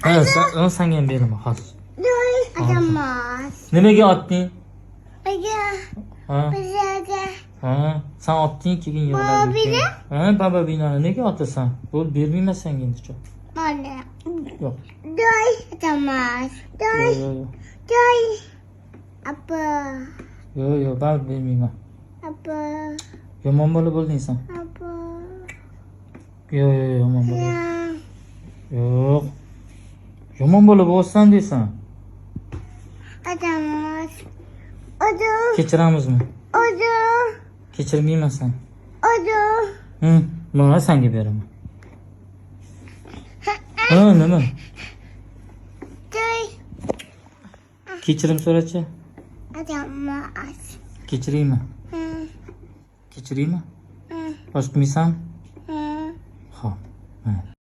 Ha, senga ham beraman, hozir. Atamas. Nimaga otding? Aga. Ha? Bizaga. Ha, sen otding, keyin yig'lading. Baba bino? Ha, baba binoni nega otasan? Bo'l, bermayman senga endicha. Mana. Yo'q. Doy. Atamas. Doy. Yo'q. Doy. Apa. Yo'q, baribir bermayman. Apa. Yomon bola bo'lding sen. Apa. Yo'q, yomon bola. Ya. Yo'q. Yomon bola bo'lsan deysan. Atamas. Odu. Kechiramizmi? Odu. Kechirmayman sen. Odu. Mana senga beraman. Ha, nima? Doy. Kechirim so'rachi. Atamas. Kechiraymi? Kechiraymi? Osh qilmaysan?